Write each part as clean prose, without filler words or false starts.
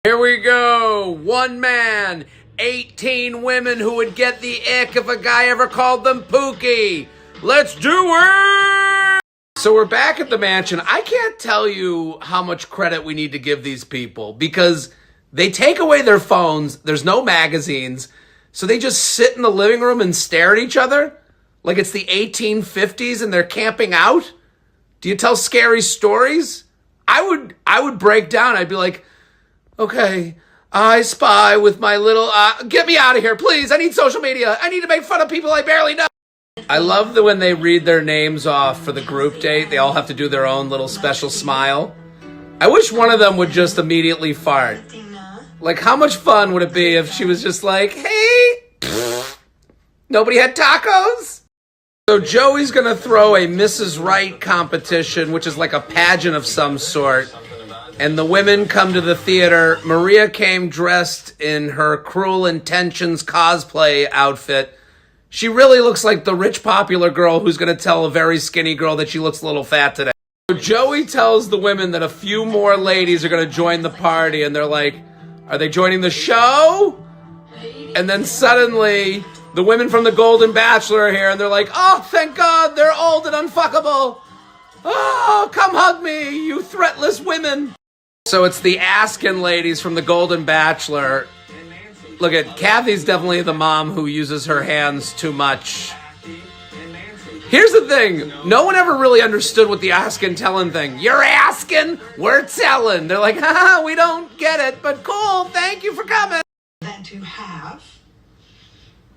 Here we go. One man, 18 women who would get the ick if a guy ever called them Pookie. Let's do it! So we're back at the mansion. I can't tell you how much credit we need to give these people because they take away their phones. There's no magazines. So they just sit in the living room and stare at each other like it's the 1850s and they're camping out. Do you tell scary stories? I would break down. I'd be like, okay, I spy with my little, get me out of here, please. I need social media. I need to make fun of people I barely know. I love that when they read their names off for the group date, they all have to do their own little special smile. I wish one of them would just immediately fart. Like, how much fun would it be if she was just like, hey, nobody had tacos? So Joey's going to throw a Mrs. Right competition, which is like a pageant of some sort. And the women come to the theater. Maria came dressed in her Cruel Intentions cosplay outfit. She really looks like the rich popular girl who's going to tell a very skinny girl that she looks a little fat today. So Joey tells the women that a few more ladies are going to join the party. And they're like, are they joining the show? And then suddenly the women from the Golden Bachelor are here. And they're like, oh, thank God, they're old and unfuckable. Oh, come hug me, you threatless women. So it's the Askin ladies from the Golden Bachelor. Look at Kathy's definitely the mom who uses her hands too much. Here's the thing. No one ever really understood what the askin' telling thing. You're asking, we're telling. They're like, haha, we don't get it, but cool, thank you for coming. Than to have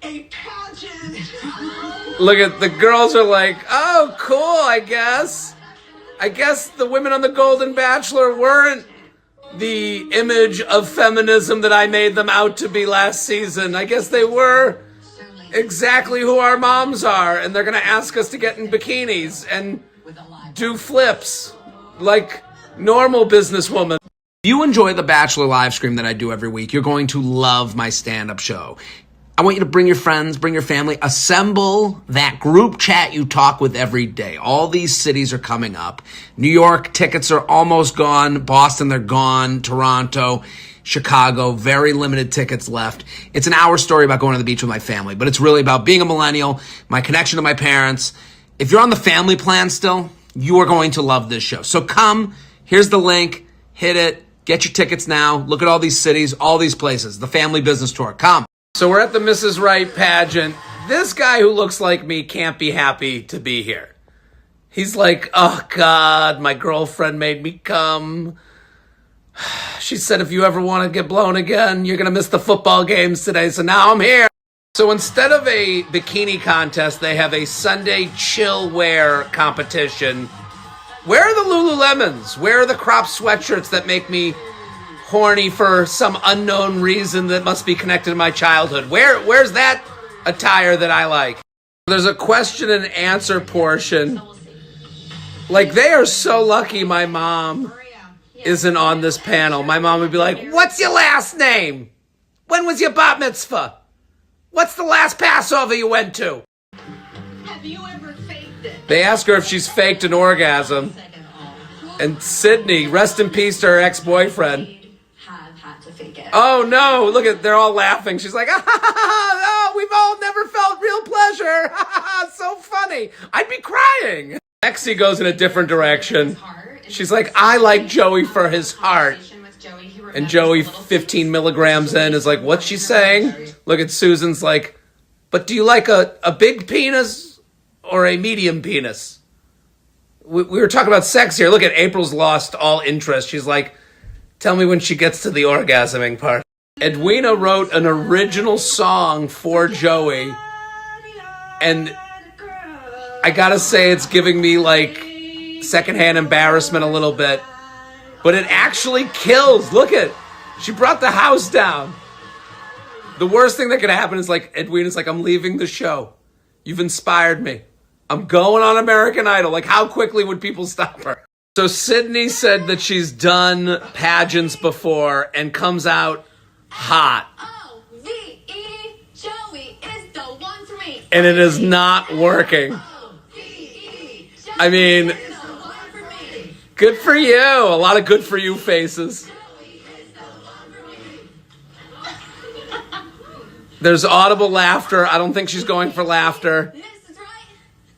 a pageant. Look at the girls are like, oh, cool, I guess. I guess the women on the Golden Bachelor weren't the image of feminism that I made them out to be last season. I guess they were exactly who our moms are, and they're going to ask us to get in bikinis and do flips like normal businesswomen. If you enjoy the Bachelor live stream that I do every week, you're going to love my stand-up show. I want you to bring your friends, bring your family, assemble that group chat you talk with every day. All these cities are coming up. New York, tickets are almost gone. Boston, they're gone. Toronto, Chicago, very limited tickets left. It's an hour story about going to the beach with my family, but it's really about being a millennial, my connection to my parents. If you're on the family plan still, you are going to love this show. So come, here's the link, hit it, get your tickets now. Look at all these cities, all these places, the family business tour, come. So we're at the Mrs. Right pageant. This guy who looks like me can't be happy to be here. He's like, oh God, my girlfriend made me come. She said, if you ever want to get blown again, you're going to miss the football games today. So now I'm here. So instead of a bikini contest, they have a Sunday chill wear competition. Where are the Lululemons? Where are the crop sweatshirts that make me horny for some unknown reason that must be connected to my childhood? Where's that attire that I like? There's a question and answer portion. Like, they are so lucky my mom isn't on this panel. My mom would be like, what's your last name? When was your bat mitzvah? What's the last Passover you went to? Have you ever faked it? They ask her if she's faked an orgasm. And Sydney, rest in peace to her ex-boyfriend. Oh no, look at, they're all laughing. She's like, oh, we've all never felt real pleasure. So funny. I'd be crying. Lexi goes in a different direction. She's like, I like Joey for his heart. And Joey, 15 milligrams in, is like, what's she saying? Look at Susan's like, but do you like a big penis or a medium penis? We were talking about sex here. Look at April's lost all interest. She's like, tell me when she gets to the orgasming part. Edwina wrote an original song for Joey. And I gotta say, it's giving me like secondhand embarrassment a little bit. But it actually kills. Look at, she brought the house down. The worst thing that could happen is like, Edwina's like, I'm leaving the show. You've inspired me. I'm going on American Idol. Like, how quickly would people stop her? So Sydney said that she's done pageants before and comes out hot. O-V-E, Joey is the one for me. And it is not working. O-V-E, Joey I mean, is the one for me. good for you. A lot of good for you faces. Joey is the one for There's audible laughter. I don't think she's going for laughter. Mrs. Right,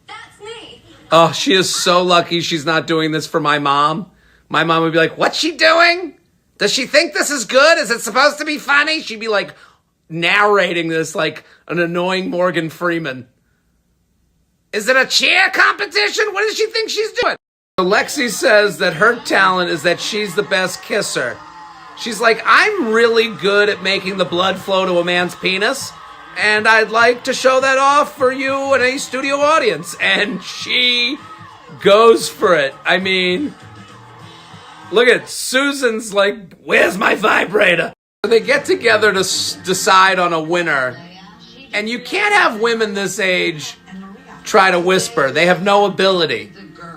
that's me. Oh, she is so lucky she's not doing this for my mom. My mom would be like, what's she doing? Does she think this is good? Is it supposed to be funny? She'd be like narrating this like an annoying Morgan Freeman. Is it a cheer competition? What does she think she's doing? So Lexi says that her talent is that she's the best kisser. She's like, I'm really good at making the blood flow to a man's penis, and I'd like to show that off for you and a studio audience. And she goes for it. I mean, look at Susan's like, where's my vibrator? They get together to decide on a winner. And you can't have women this age try to whisper. They have no ability.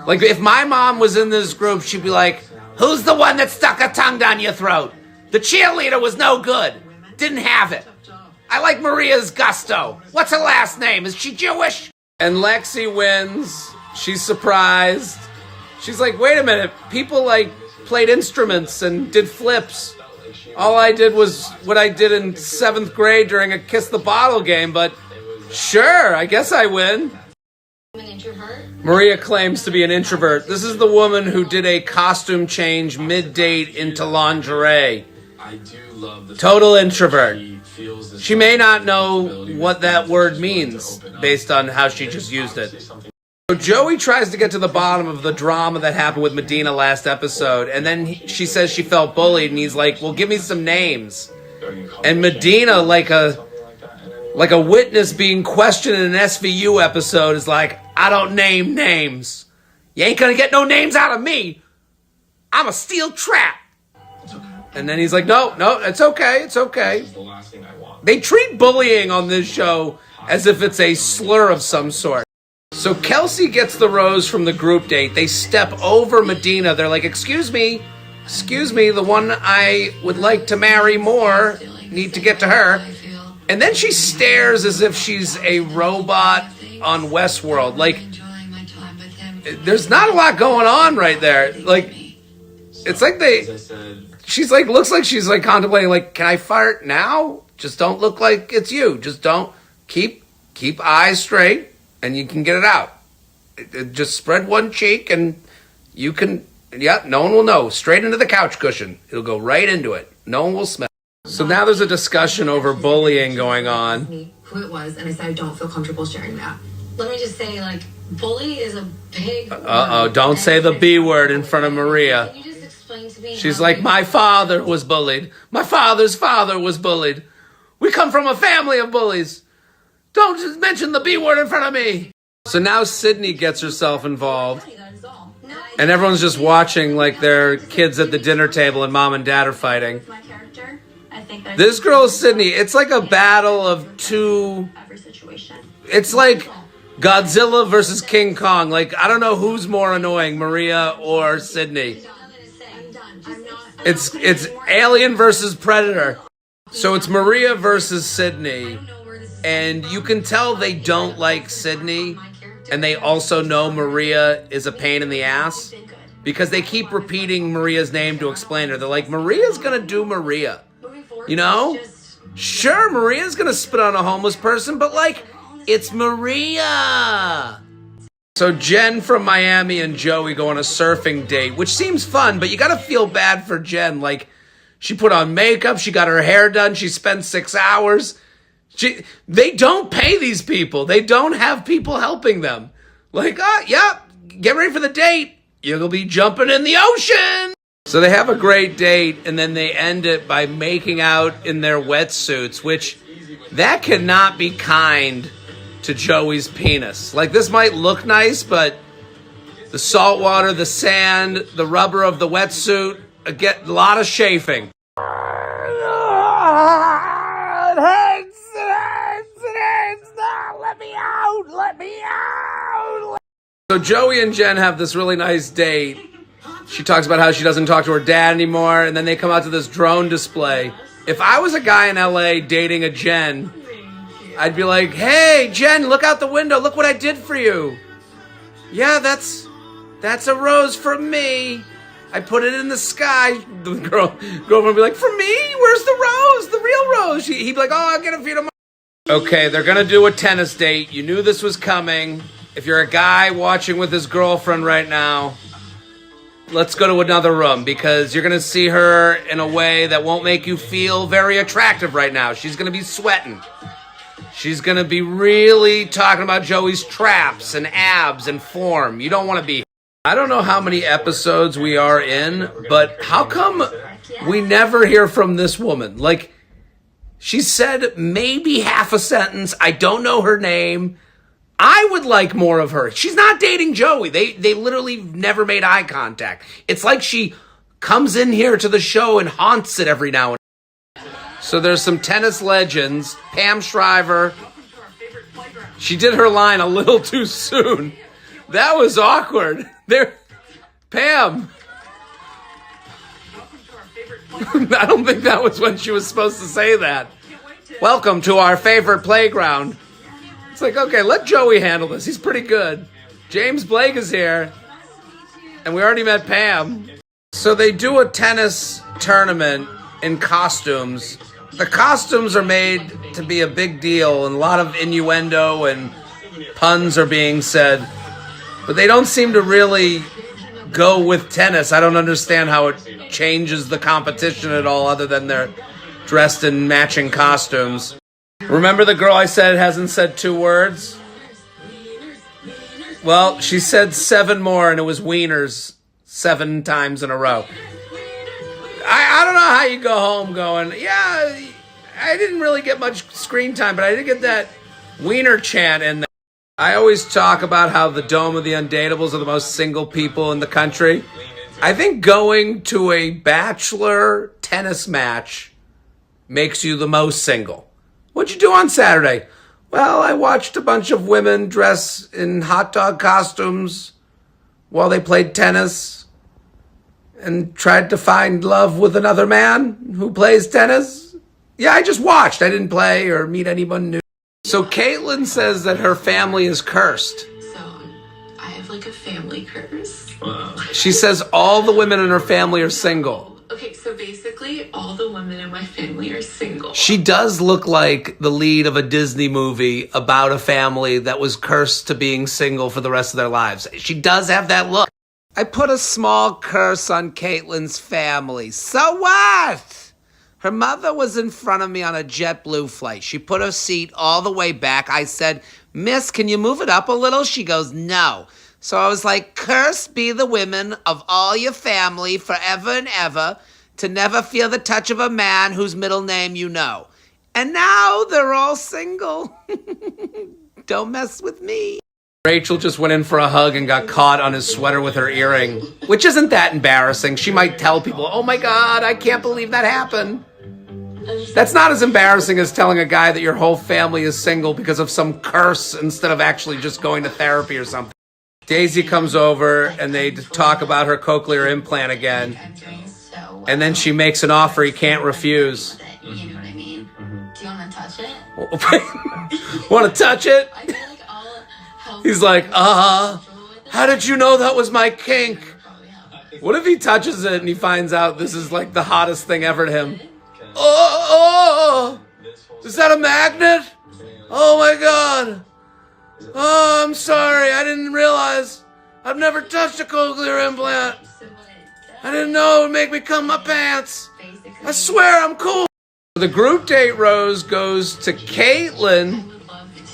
Like, if my mom was in this group, she'd be like, who's the one that stuck a tongue down your throat? The cheerleader was no good. Didn't have it. I like Maria's gusto. What's her last name? Is she Jewish? And Lexi wins. She's surprised. She's like, wait a minute. People, like, played instruments and did flips. All I did was what I did in 7th grade during a Kiss the Bottle game, but sure, I guess I win. An introvert? Maria claims to be an introvert. This is the woman who did a costume change mid-date into lingerie. I do love the Total introvert. She may not know what that word means based on how she just used it. So Joey tries to get to the bottom of the drama that happened with Medina last episode, and then she says she felt bullied, and he's like, well, give me some names. And Medina, like a witness being questioned in an SVU episode, is like, I don't name names. You ain't gonna get no names out of me. I'm a steel trap. And then he's like, no, it's okay, it's okay. They treat bullying on this show as if it's a slur of some sort. So Kelsey gets the rose from the group date. They step over Medina. They're like, excuse me, the one I would like to marry more. Need to get to her. And then she stares as if she's a robot on Westworld. Like, there's not a lot going on right there. Like, it's like she's like, looks like she's like contemplating, like, can I fart now? Just don't look like it's you. Just don't keep eyes straight and you can get it out. Just spread one cheek and you can, no one will know. Straight into the couch cushion. It'll go right into it. No one will smell. So now there's a discussion over bullying going on. Who it was, and I said I don't feel comfortable sharing that. Let me just say, like, bully is a big word. Don't say the B word in front of Maria. Can you just explain to me? She's like, my father was bullied. My father's father was bullied. We come from a family of bullies. Don't just mention the B word in front of me. So now Sydney gets herself involved. And everyone's just watching like they're kids at the dinner table and mom and dad are fighting. This girl is Sydney. It's like a battle of two. It's like Godzilla versus King Kong. Like, I don't know who's more annoying, Maria or Sydney. It's Alien versus Predator. So it's Maria versus Sydney. And you can tell they don't like Sydney. And they also know Maria is a pain in the ass. Because they keep repeating Maria's name to explain her. They're like, Maria's gonna do Maria. You know? Sure, Maria's gonna spit on a homeless person, but like, it's Maria. So Jen from Miami and Joey go on a surfing date, which seems fun, but you gotta feel bad for Jen. Like, she put on makeup, she got her hair done, she spent 6 hours. They don't pay these people. They don't have people helping them. Like, get ready for the date. You'll be jumping in the ocean. So they have a great date, and then they end it by making out in their wetsuits, which that cannot be kind to Joey's penis. Like, this might look nice, but the salt water, the sand, the rubber of the wetsuit, get a lot of chafing. It hurts. No, let me out. So Joey and Jen have this really nice date. She talks about how she doesn't talk to her dad anymore, and then they come out to this drone display. If I was a guy in LA dating a Jen, I'd be like, hey, Jen, look out the window. Look what I did for you. Yeah, that's a rose from me. I put it in the sky. The girlfriend would be like, for me? Where's the rose? The real rose? He'd be like, oh, I'll get it for you tomorrow. Okay, they're gonna do a tennis date. You knew this was coming. If you're a guy watching with his girlfriend right now, let's go to another room because you're gonna see her in a way that won't make you feel very attractive right now. She's gonna be sweating. She's gonna be really talking about Joey's traps and abs and form. You don't want to be. I don't know how many episodes we are in, but how come we never hear from this woman? Like, she said maybe half a sentence. I don't know her name. I would like more of her. She's not dating Joey. They literally never made eye contact. It's like she comes in here to the show and haunts it every now and then. So there's some tennis legends. Pam Shriver. She did her line a little too soon. That was awkward. Pam. I don't think that was when she was supposed to say that. Welcome to our favorite playground. It's like, okay, let Joey handle this. He's pretty good. James Blake is here. And we already met Pam. So they do a tennis tournament in costumes. The costumes are made to be a big deal, and a lot of innuendo and puns are being said. But they don't seem to really go with tennis. I don't understand how it changes the competition at all other than they're dressed in matching costumes. Remember the girl I said hasn't said 2 words? Well, she said 7 more and it was wieners 7 times in a row. I don't know how you go home going, yeah, I didn't really get much screen time, but I did get that wiener chant in there. I always talk about how the Dome of the Undateables are the most single people in the country. I think going to a Bachelor tennis match makes you the most single. What'd you do on Saturday? Well, I watched a bunch of women dress in hot dog costumes while they played tennis and tried to find love with another man who plays tennis. Yeah, I just watched. I didn't play or meet anyone new. So Caitlin says that her family is cursed. So I have like a family curse. She says all the women in her family are single. Okay, so basically all the women in my family are single. She does look like the lead of a Disney movie about a family that was cursed to being single for the rest of their lives. She does have that look. I put a small curse on Caitlin's family. So what? Her mother was in front of me on a JetBlue flight. She put her seat all the way back. I said, Miss, can you move it up a little? She goes, no. So I was like, cursed be the women of all your family forever and ever to never feel the touch of a man whose middle name you know. And now they're all single. Don't mess with me. Rachel just went in for a hug and got caught on his sweater with her earring, which isn't that embarrassing. She might tell people, oh my God, I can't believe that happened. That's not as embarrassing as telling a guy that your whole family is single because of some curse instead of actually just going to therapy or something. Daisy comes over and they talk about her cochlear implant again. And then she makes an offer he can't refuse. You know what I mean? Do you want to touch it? Want to touch it? I feel like I'll help. He's like, how did you know that was my kink? What if he touches it and he finds out this is like the hottest thing ever to him? Oh, is that a magnet? Oh my God. Oh, I'm sorry. I didn't realize. I've never touched a cochlear implant. I didn't know it would make me cum my pants. I swear I'm cool. The group date rose goes to Caitlin.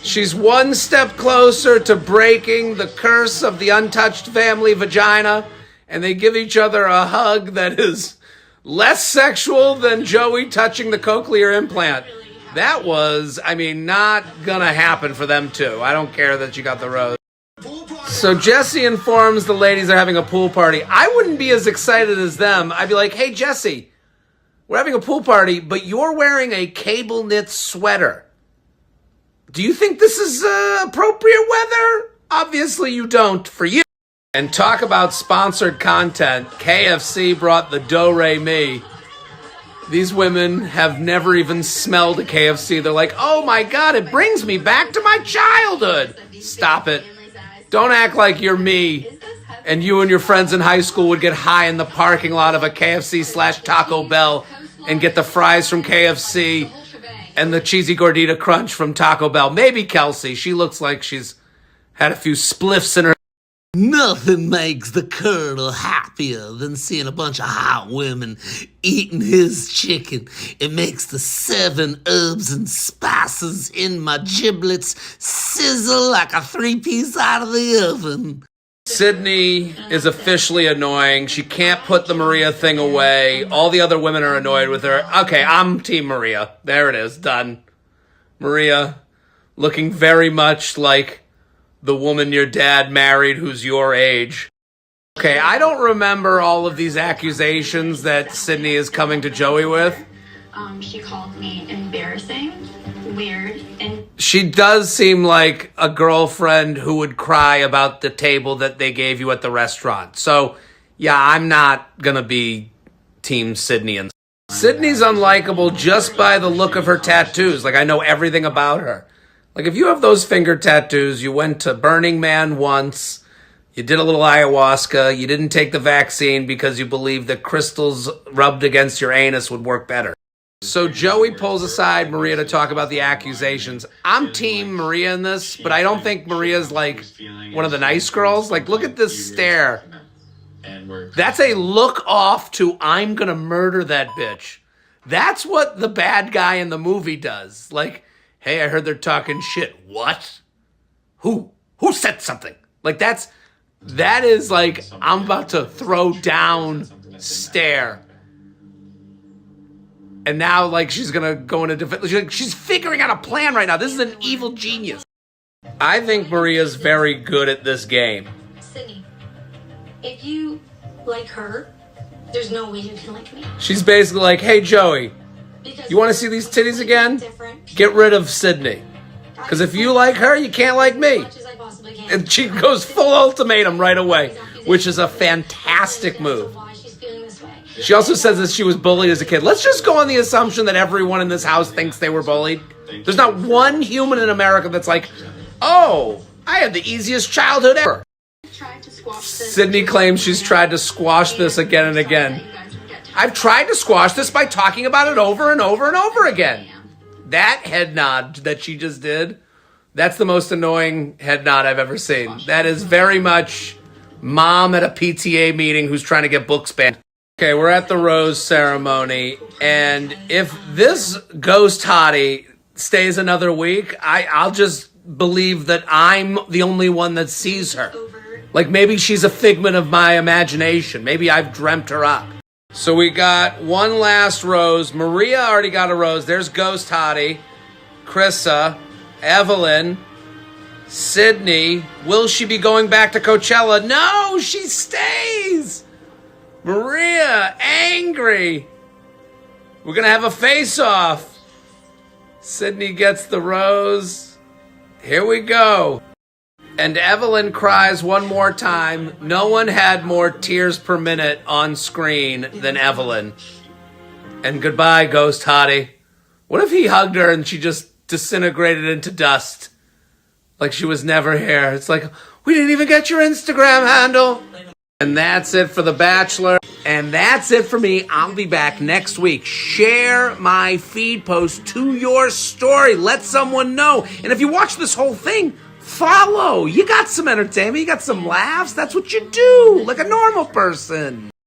She's one step closer to breaking the curse of the untouched family vagina. And they give each other a hug that is less sexual than Joey touching the cochlear implant. That was, not gonna happen for them two. I don't care that you got the rose. So Jesse informs the ladies they're having a pool party. I wouldn't be as excited as them. I'd be like, hey, Jesse, we're having a pool party, but you're wearing a cable knit sweater. Do you think this is appropriate weather? Obviously you don't for you. And talk about sponsored content. KFC brought the Do-Re-Mi. These women have never even smelled a KFC. They're like, oh my God, it brings me back to my childhood. Stop it. Don't act like you're me and you and your friends in high school would get high in the parking lot of a KFC/Taco Bell and get the fries from KFC And the cheesy gordita crunch from Taco Bell. Maybe Kelsey. She looks like she's had a few spliffs in her. Nothing makes the Colonel happier than seeing a bunch of hot women eating his chicken. It makes the 7 herbs and spices in my giblets sizzle like a 3-piece out of the oven. Sydney is officially annoying. She can't put the Maria thing away. All the other women are annoyed with her. Okay, I'm Team Maria. There it is. Done. Maria, looking very much like the woman your dad married who's your age. Okay, I don't remember all of these accusations that Sydney is coming to Joey with. She called me embarrassing, weird, and She does seem like a girlfriend who would cry about the table that they gave you at the restaurant. So, yeah, I'm not gonna be Team Sydney. And Sydney's unlikable just by the look of her tattoos. Like, I know everything about her. Like, if you have those finger tattoos, you went to Burning Man once, you did a little ayahuasca, you didn't take the vaccine because you believed that crystals rubbed against your anus would work better. So Joey pulls aside Maria to talk about the accusations. I'm Team Maria in this, but I don't think Maria's like one of the nice girls. Like, look at this stare. That's a look off to I'm gonna murder that bitch. That's what the bad guy in the movie does. Like, hey, I heard they're talking shit. What? Who said something? Like, that is like, I'm about to throw down stare. And now, like, she's gonna go into defense. She's figuring out a plan right now. This is an evil genius. I think Maria's very good at this game. Sydney, if you like her, there's no way you can like me. She's basically like, hey, Joey, Because you want to see these titties again? different. Get rid of Sydney. Because if you like her, you can't like me. As much as I possibly can. And she goes full ultimatum right away, which is a fantastic move. Why she's feeling this way. She also says that she was bullied as a kid. Let's just go on the assumption that everyone in this house thinks they were bullied. There's not one human in America that's like, oh, I had the easiest childhood ever. tried to squash this. Sydney claims she's tried to squash this again and again. I've tried to squash this by talking about it over and over and over again. That head nod that she just did, that's the most annoying head nod I've ever seen. That is very much mom at a PTA meeting who's trying to get books banned. Okay, we're at the rose ceremony, and if this ghost hottie stays another week, I'll just believe that I'm the only one that sees her. Like, maybe she's a figment of my imagination. Maybe I've dreamt her up. So we got one last rose. Maria already got a rose. There's Ghost Hottie, Krissa, Evelyn, Sydney. Will she be going back to Coachella? No, she stays. Maria, angry. We're going to have a face-off. Sydney gets the rose. Here we go. And Evelyn cries one more time. No one had more tears per minute on screen than Evelyn. And goodbye, Ghost Hottie. What if he hugged her and she just disintegrated into dust? Like she was never here. It's like, we didn't even get your Instagram handle. And that's it for The Bachelor. And that's it for me. I'll be back next week. Share my feed post to your story. Let someone know. And if you watch this whole thing, follow. You got some entertainment. You got some laughs. That's what you do, like a normal person.